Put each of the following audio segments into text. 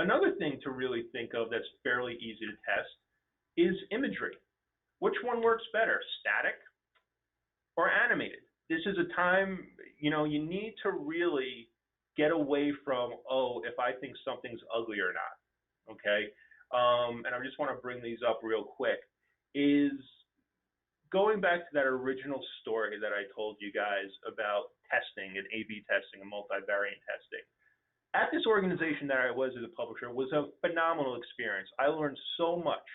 Another thing to really think of that's fairly easy to test is imagery. Which one works better, static or animated? This is a time, you need to really get away from, oh, if I think something's ugly or not, okay? And I just want to bring these up real quick, is going back to that original story that I told you guys about testing and A/B testing and multivariate testing. At this organization that I was as a publisher was a phenomenal experience. I learned so much.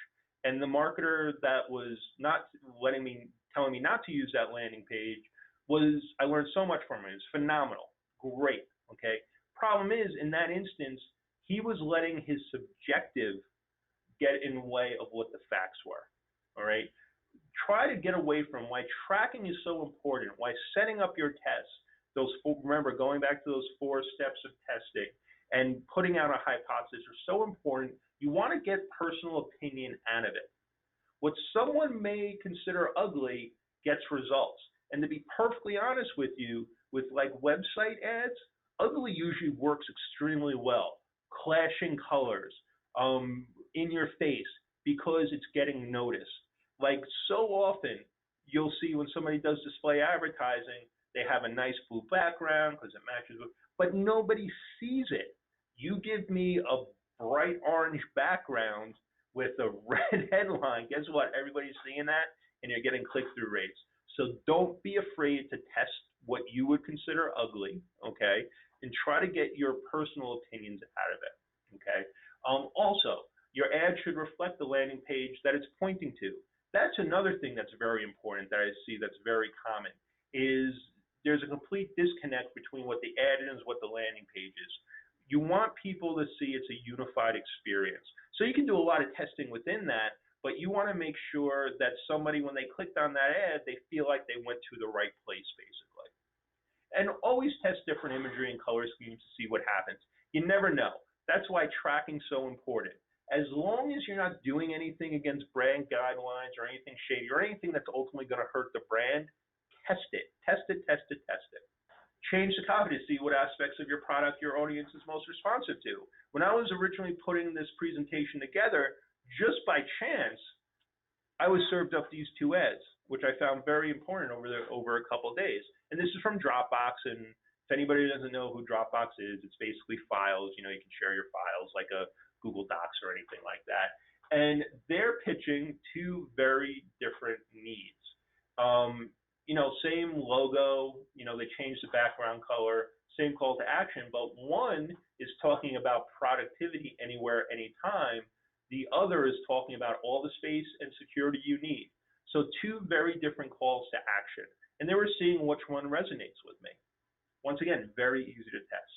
And the marketer that was not telling me not to use that landing page I learned so much from him. It was phenomenal. Great. Okay. Problem is, in that instance, he was letting his subjective get in the way of what the facts were. All right. Try to get away from why tracking is so important, why setting up your tests, remember, going back to those 4 steps of testing and putting out a hypothesis are so important. You want to get personal opinion out of it. What someone may consider ugly gets results. And to be perfectly honest with you, with like website ads, ugly usually works extremely well. Clashing colors, in your face, because it's getting noticed. Like so often, you'll see when somebody does display advertising, they have a nice blue background because it matches with, but nobody sees it. You give me a bright orange background with a red headline, guess what? Everybody's seeing that, and you're getting click-through rates. So don't be afraid to test what you would consider ugly, okay? And try to get your personal opinions out of it, okay? Also, your ad should reflect the landing page that it's pointing to. That's another thing that's very important that I see that's very common, is there's a complete disconnect between what the ad is and what the landing page is. You want people to see it's a unified experience. So you can do a lot of testing within that, but you want to make sure that somebody, when they clicked on that ad, they feel like they went to the right place, basically. And always test different imagery and color schemes to see what happens. You never know. That's why tracking's so important. As long as you're not doing anything against brand guidelines or anything shady or anything that's ultimately going to hurt the brand, test it. Test it, test it, test it. Change the copy to see what aspects of your product your audience is most responsive to. When I was originally putting this presentation together, just by chance, I was served up these 2 ads, which I found very important over a couple of days. And this is from Dropbox, and if anybody doesn't know who Dropbox is, it's basically files. You can share your files like a Google Docs or anything like that. And they're pitching 2 very different needs. Same logo, they changed the background color, same call to action, but one is talking about productivity anywhere, anytime. The other is talking about all the space and security you need. So 2 very different calls to action. And they were seeing which one resonates with me. Once again, very easy to test.